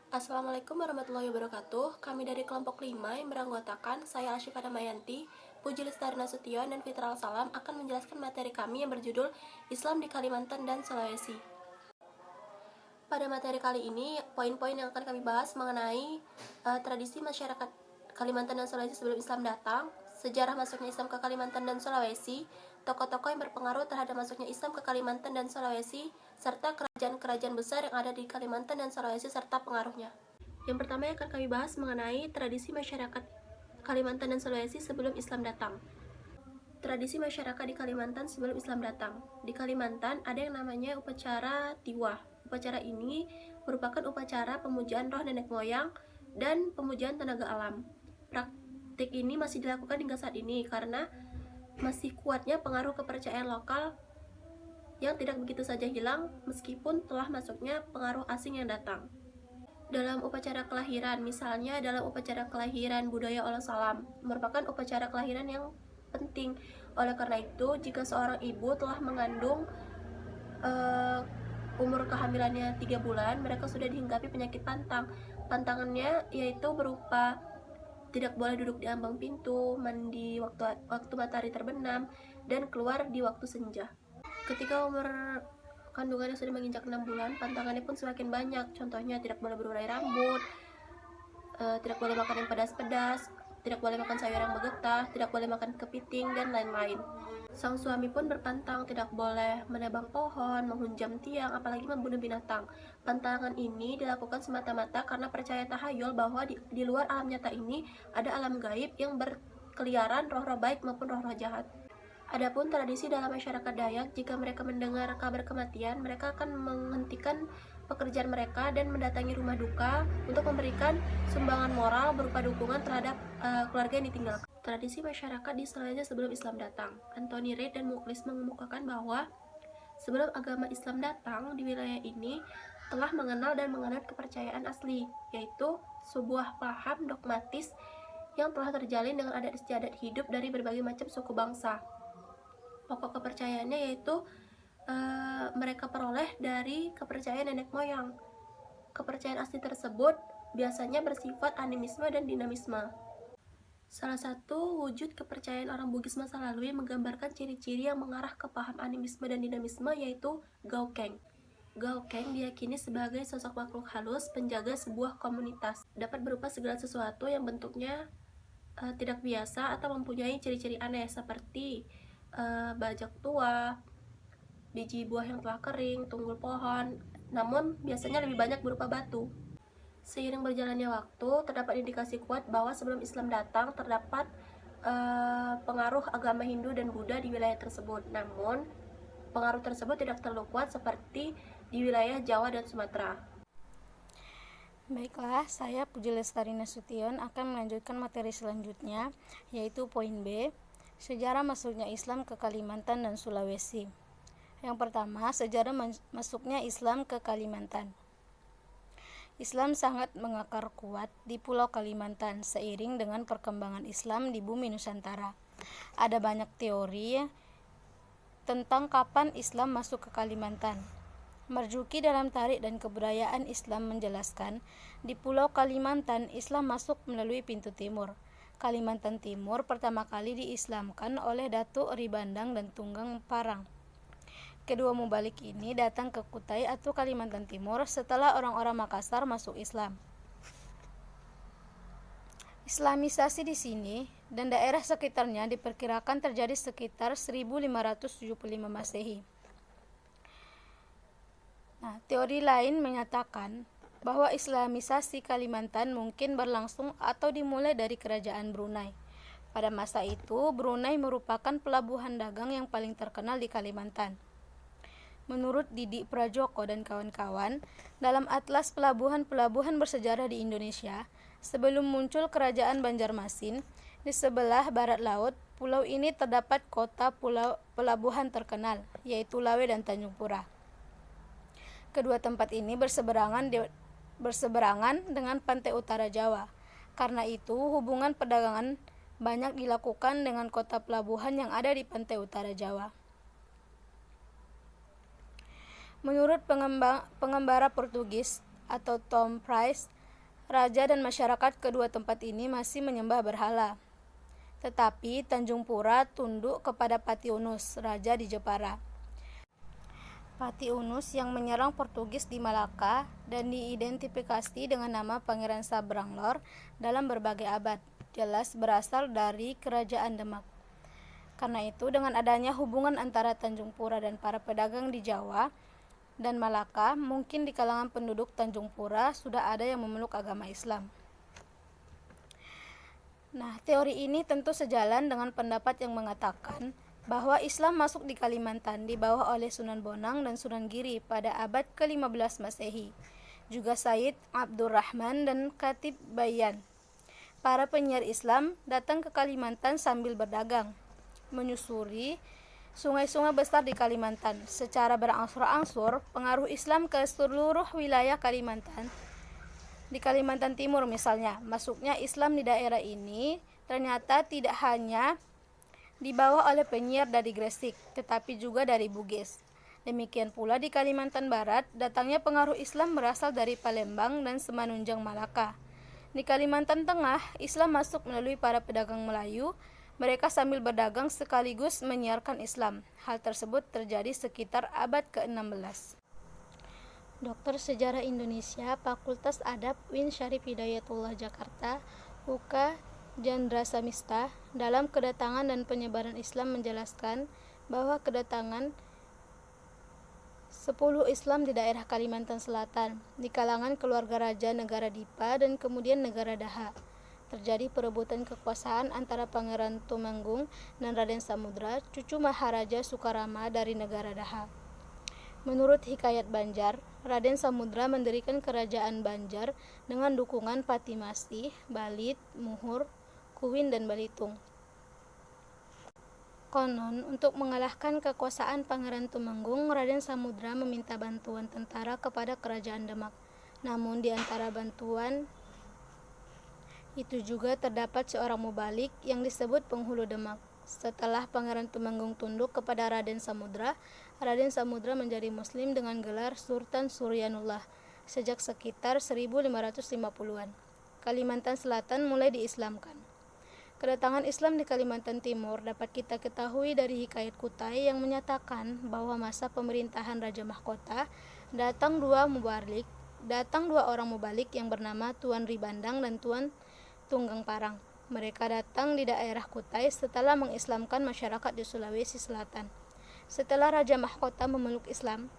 Assalamualaikum warahmatullahi wabarakatuh. Kami dari kelompok 5 yang beranggotakan saya Asyifa Damayanti, Puji Lestari Nasution, dan Fitral Salam akan menjelaskan materi kami yang berjudul Islam di Kalimantan dan Sulawesi. Pada materi kali ini, poin-poin yang akan kami bahas mengenai tradisi masyarakat Kalimantan dan Sulawesi sebelum Islam datang, sejarah masuknya Islam ke Kalimantan dan Sulawesi, tokoh-tokoh yang berpengaruh terhadap masuknya Islam ke Kalimantan dan Sulawesi, serta kerajaan-kerajaan besar yang ada di Kalimantan dan Sulawesi serta pengaruhnya. Yang pertama yang akan kami bahas mengenai tradisi masyarakat Kalimantan dan Sulawesi sebelum Islam datang. Tradisi masyarakat di Kalimantan sebelum Islam datang. Di Kalimantan ada yang namanya upacara tiwah. Upacara ini merupakan upacara pemujaan roh nenek moyang dan pemujaan tenaga alam. Praktik ini masih dilakukan hingga saat ini karena masih kuatnya pengaruh kepercayaan lokal yang tidak begitu saja hilang meskipun telah masuknya pengaruh asing yang datang. Dalam upacara kelahiran, misalnya dalam upacara kelahiran budaya Olosalam, merupakan upacara kelahiran yang penting. Oleh karena itu, jika seorang ibu telah mengandung umur kehamilannya 3 bulan, mereka sudah dihinggapi penyakit pantang. Pantangannya yaitu berupa tidak boleh duduk di ambang pintu, mandi waktu matahari terbenam, dan keluar di waktu senja. Ketika umur kandungannya sudah menginjak 6 bulan, pantangannya pun semakin banyak. Contohnya tidak boleh berurai rambut, tidak boleh makan yang pedas-pedas, tidak boleh makan sayur yang bergetah, tidak boleh makan kepiting, dan lain-lain. Sang suami pun berpantang tidak boleh menebang pohon, menghunjam tiang, apalagi membunuh binatang. Pantangan ini dilakukan semata-mata karena percaya tahayul bahwa di luar alam nyata ini ada alam gaib yang berkeliaran roh-roh baik maupun roh-roh jahat. Adapun tradisi dalam masyarakat Dayak, jika mereka mendengar kabar kematian, mereka akan menghentikan pekerjaan mereka dan mendatangi rumah duka untuk memberikan sumbangan moral berupa dukungan terhadap keluarga yang ditinggalkan. Tradisi masyarakat di Sulawesi sebelum Islam datang. Anthony Reid dan Muklis mengemukakan bahwa sebelum agama Islam datang di wilayah ini telah mengenal dan menganut kepercayaan asli, yaitu sebuah paham dogmatis yang telah terjalin dengan adat istiadat hidup dari berbagai macam suku bangsa. Pokok kepercayaannya yaitu mereka peroleh dari kepercayaan nenek moyang. Kepercayaan asli tersebut biasanya bersifat animisme dan dinamisme. Salah satu wujud kepercayaan orang Bugis masa lalu yang menggambarkan ciri-ciri yang mengarah ke paham animisme dan dinamisme yaitu Gaukeng. Gaukeng diyakini sebagai sosok makhluk halus penjaga sebuah komunitas. Dapat berupa segala sesuatu yang bentuknya tidak biasa atau mempunyai ciri-ciri aneh seperti bajak tua, biji buah yang telah kering, tunggul pohon, namun biasanya lebih banyak berupa batu. Seiring berjalannya waktu, terdapat indikasi kuat bahwa sebelum Islam datang terdapat pengaruh agama Hindu dan Buddha di wilayah tersebut. Namun, pengaruh tersebut tidak terlalu kuat seperti di wilayah Jawa dan Sumatera. Baiklah, saya Puji Lestari Nasution akan melanjutkan materi selanjutnya, yaitu poin B, sejarah masuknya Islam ke Kalimantan dan Sulawesi. Yang pertama, sejarah masuknya Islam ke Kalimantan. Islam sangat mengakar kuat di Pulau Kalimantan seiring dengan perkembangan Islam di bumi Nusantara. Ada banyak teori tentang kapan Islam masuk ke Kalimantan. Marzuki dalam Tarikh dan Kebudayaan Islam menjelaskan, di Pulau Kalimantan Islam masuk melalui pintu timur. Kalimantan Timur pertama kali diislamkan oleh Datuk Ri Bandang dan Tunggang Parang. Kedua mubalik ini datang ke Kutai atau Kalimantan Timur setelah orang-orang Makassar masuk Islam. Islamisasi di sini dan daerah sekitarnya diperkirakan terjadi sekitar 1575 Masehi. Teori lain menyatakan bahwa Islamisasi Kalimantan mungkin berlangsung atau dimulai dari kerajaan Brunei. Pada masa itu, Brunei merupakan pelabuhan dagang yang paling terkenal di Kalimantan. Menurut Didik Prajoko dan kawan-kawan, dalam Atlas Pelabuhan-Pelabuhan Bersejarah di Indonesia, sebelum muncul Kerajaan Banjarmasin, di sebelah barat laut, pulau ini terdapat kota pelabuhan terkenal, yaitu Lawe dan Tanjung Pura. Kedua tempat ini berseberangan dengan pantai utara Jawa. Karena itu, hubungan perdagangan banyak dilakukan dengan kota pelabuhan yang ada di pantai utara Jawa. Menurut pengembara Portugis atau Tom Price, raja dan masyarakat kedua tempat ini masih menyembah berhala. Tetapi Tanjung Pura tunduk kepada Patiunus, raja di Jepara. Patiunus yang menyerang Portugis di Malaka dan diidentifikasi dengan nama Pangeran Sabranglor dalam berbagai abad, jelas berasal dari Kerajaan Demak. Karena itu, dengan adanya hubungan antara Tanjung Pura dan para pedagang di Jawa dan Malaka, mungkin di kalangan penduduk Tanjung Pura sudah ada yang memeluk agama Islam. Nah, teori ini tentu sejalan dengan pendapat yang mengatakan bahwa Islam masuk di Kalimantan dibawa oleh Sunan Bonang dan Sunan Giri pada abad ke-15 Masehi. Juga Said Abdurrahman dan Khatib Bayan. Para penyiar Islam datang ke Kalimantan sambil berdagang, menyusuri sungai-sungai besar di Kalimantan. Secara berangsur-angsur, pengaruh Islam ke seluruh wilayah Kalimantan. Di Kalimantan Timur misalnya, masuknya Islam di daerah ini ternyata tidak hanya dibawa oleh penyiar dari Gresik, tetapi juga dari Bugis. Demikian pula di Kalimantan Barat, datangnya pengaruh Islam berasal dari Palembang dan Semenanjung Malaka. Di Kalimantan Tengah, Islam masuk melalui para pedagang Melayu. Mereka sambil berdagang sekaligus menyiarkan Islam. Hal tersebut terjadi sekitar abad ke-16. Doktor Sejarah Indonesia, Fakultas Adab Win Syarif Hidayatullah Jakarta, UK Jandra Samista, dalam Kedatangan dan Penyebaran Islam menjelaskan bahwa kedatangan 10 Islam di daerah Kalimantan Selatan, di kalangan keluarga raja negara Dipa dan kemudian negara Daha. Terjadi perebutan kekuasaan antara Pangeran Tumenggung dan Raden Samudra, cucu Maharaja Sukarama dari negara Daha. Menurut Hikayat Banjar, Raden Samudra mendirikan kerajaan Banjar dengan dukungan Patimasi, Balit, Muhur, Kuwin, dan Balitung. Konon, untuk mengalahkan kekuasaan Pangeran Tumenggung, Raden Samudra meminta bantuan tentara kepada kerajaan Demak. Namun di antara bantuan itu juga terdapat seorang mubalik yang disebut penghulu Demak. Setelah Pangeran Tumenggung tunduk kepada Raden Samudra menjadi muslim dengan gelar Sultan Suryanullah sejak sekitar 1550-an. Kalimantan Selatan mulai diislamkan. Kedatangan Islam di Kalimantan Timur dapat kita ketahui dari Hikayat Kutai yang menyatakan bahwa masa pemerintahan Raja Mahkota datang dua orang mubalik yang bernama Tuan Ribandang dan Tuan Tunggang Parang. Mereka datang di daerah Kutai setelah mengislamkan masyarakat di Sulawesi Selatan. Setelah Raja Mahkota memeluk Islam,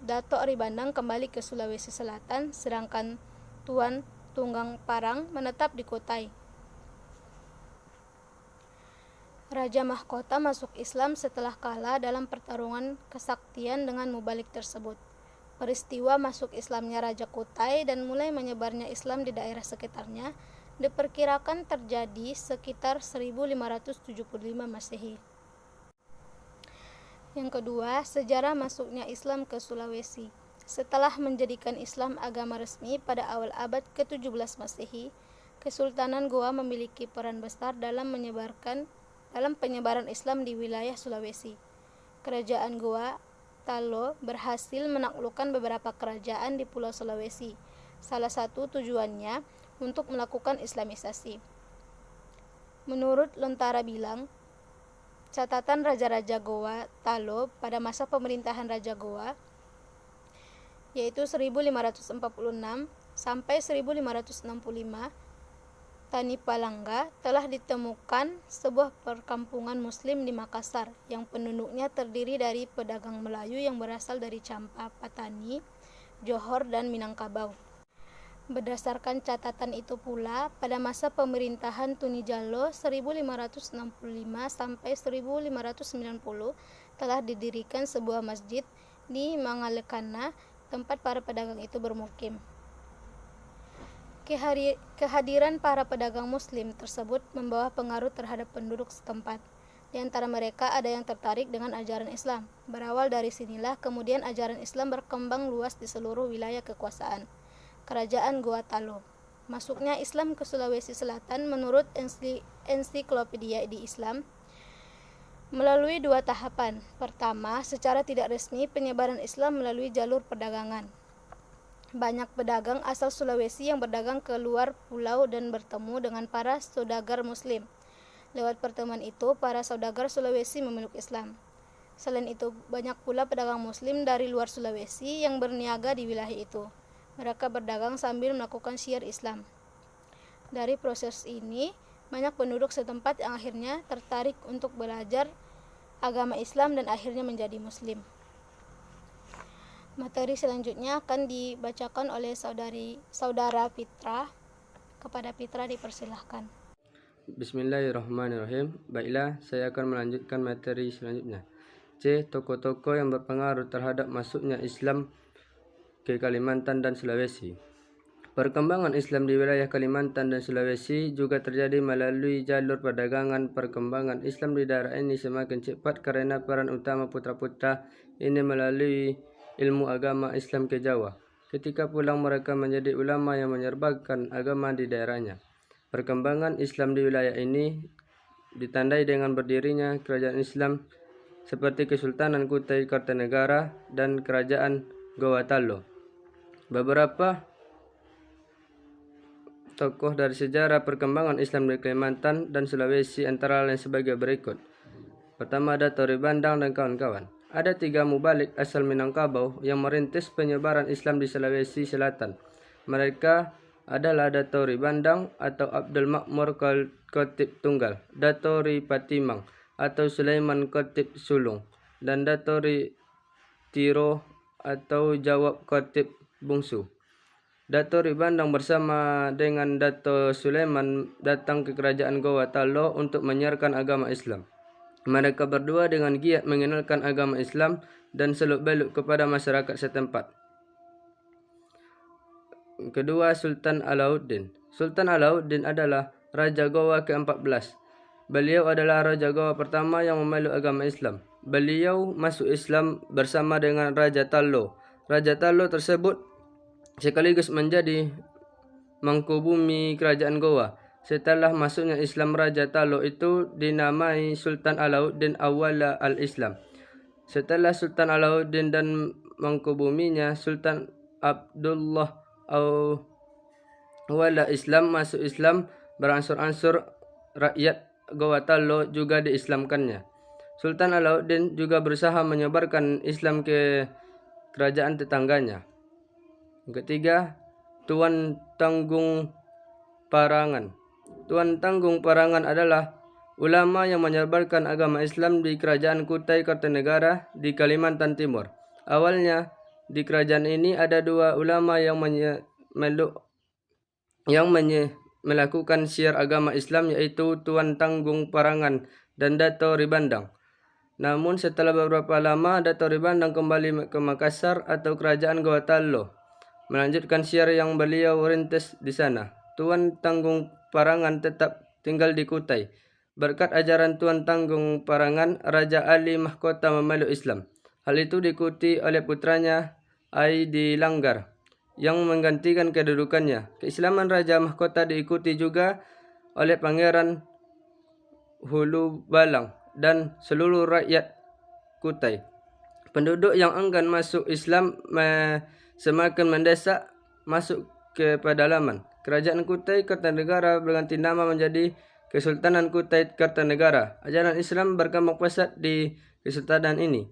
Dato' Ribandang kembali ke Sulawesi Selatan, sedangkan Tuan Tunggang Parang menetap di Kutai. Raja Mahkota masuk Islam setelah kalah dalam pertarungan kesaktian dengan mubalik tersebut. Peristiwa masuk Islamnya Raja Kutai dan mulai menyebarnya Islam di daerah sekitarnya diperkirakan terjadi sekitar 1575 Masehi. Yang kedua, sejarah masuknya Islam ke Sulawesi. Setelah menjadikan Islam agama resmi pada awal abad ke-17 Masehi, Kesultanan Goa memiliki peran besar dalam penyebaran Islam di wilayah Sulawesi. Kerajaan Goa Talo berhasil menaklukkan beberapa kerajaan di Pulau Sulawesi. Salah satu tujuannya untuk melakukan Islamisasi. Menurut Lontara Bilang, catatan raja-raja Goa Talo pada masa pemerintahan Raja Goa yaitu 1546 sampai 1565, Tani Palangga telah ditemukan sebuah perkampungan muslim di Makassar yang penduduknya terdiri dari pedagang Melayu yang berasal dari Campa, Patani, Johor, dan Minangkabau. Berdasarkan catatan itu pula, pada masa pemerintahan Tunijalo 1565 sampai 1590 telah didirikan sebuah masjid di Mangalekana, tempat para pedagang itu bermukim. Kehadiran para pedagang muslim tersebut membawa pengaruh terhadap penduduk setempat. Di antara mereka ada yang tertarik dengan ajaran Islam. Berawal dari sinilah kemudian ajaran Islam berkembang luas di seluruh wilayah kekuasaan Kerajaan Goa Talo. Masuknya Islam ke Sulawesi Selatan menurut ensiklopedia di Islam melalui dua tahapan. Pertama, secara tidak resmi penyebaran Islam melalui jalur perdagangan. banyak pedagang asal Sulawesi yang berdagang ke luar pulau dan bertemu dengan para saudagar Muslim. Lewat pertemuan itu, para saudagar Sulawesi memeluk Islam. Selain itu, banyak pula pedagang Muslim dari luar Sulawesi yang berniaga di wilayah itu. Mereka berdagang sambil melakukan syiar Islam. Dari proses ini, banyak penduduk setempat yang akhirnya tertarik untuk belajar agama Islam dan akhirnya menjadi Muslim. Materi selanjutnya akan dibacakan oleh saudara Fitra. Kepada Fitra dipersilahkan. Bismillahirrahmanirrahim. Baiklah, saya akan melanjutkan materi selanjutnya. C. Tokoh-tokoh yang berpengaruh terhadap masuknya Islam ke Kalimantan dan Sulawesi. Perkembangan Islam di wilayah Kalimantan dan Sulawesi juga terjadi melalui jalur perdagangan. Perkembangan Islam di daerah ini semakin cepat karena peran utama putra-putra ini melalui ilmu agama Islam ke Jawa. Ketika pulang mereka menjadi ulama yang menyebarkan agama di daerahnya. Perkembangan Islam di wilayah ini ditandai dengan berdirinya kerajaan Islam seperti Kesultanan Kutai Kartanegara dan Kerajaan Gowatalo. Beberapa tokoh dari sejarah perkembangan Islam di Kalimantan dan Sulawesi antara lain sebagai berikut. Pertama, Dato' Ri Bandang dan kawan-kawan. Ada 3 mubalik asal Minangkabau yang merintis penyebaran Islam di Sulawesi Selatan. Mereka adalah Dato' Ri Bandang atau Abdul Makmur Khatib Tunggal, Dato' Ri Patimang atau Sulaiman Khatib Sulung, dan Dato' Ri Tiro atau Jawab Khatib Bungsu. Dato' Ri Bandang bersama dengan Dato' Sulaiman datang ke kerajaan Gowatalo untuk menyiarkan agama Islam. Mereka berdua dengan giat mengenalkan agama Islam dan seluk-beluk kepada masyarakat setempat. Kedua, Sultan Alauddin. Sultan Alauddin adalah Raja Gowa ke-14. Beliau adalah Raja Gowa pertama yang memeluk agama Islam. Beliau masuk Islam bersama dengan Raja Tallo. Raja Tallo tersebut sekaligus menjadi mangkubumi kerajaan Gowa. Setelah masuknya Islam, Raja Tallo itu dinamai Sultan Alauddin Awwala al-Islam. Setelah Sultan Alauddin dan mangkubuminya, Sultan Abdullah Awwala Islam masuk Islam, beransur-ansur rakyat Gowatalo juga diislamkannya. Sultan Alauddin juga berusaha menyebarkan Islam ke kerajaan tetangganya. Ketiga, Tuan Tanggung Parangan. Tuan Tanggung Parangan adalah ulama yang menyebarkan agama Islam di kerajaan Kutai Kartanegara di Kalimantan Timur. Awalnya di kerajaan ini ada 2 ulama yang melakukan syiar agama Islam, yaitu Tuan Tanggung Parangan dan Dato' Ri Bandang. Namun setelah beberapa lama Dato' Ri Bandang kembali ke Makassar atau kerajaan Gowatalo melanjutkan syiar yang beliau rintis di sana. Tuan Tanggung Parangan tetap tinggal di Kutai. Berkat ajaran Tuan Tanggung Parangan, Raja Ali Mahkota memeluk Islam. Hal itu diikuti oleh putranya Aidi Langgar yang menggantikan kedudukannya. Keislaman Raja Mahkota diikuti juga oleh Pangeran Hulu Balang dan seluruh rakyat Kutai. Penduduk yang enggan masuk Islam semakin mendesak masuk ke pedalaman. Kerajaan Kutai Kartanegara berganti nama menjadi Kesultanan Kutai Kartanegara. Ajaran Islam berkembang pesat di kesultanan ini.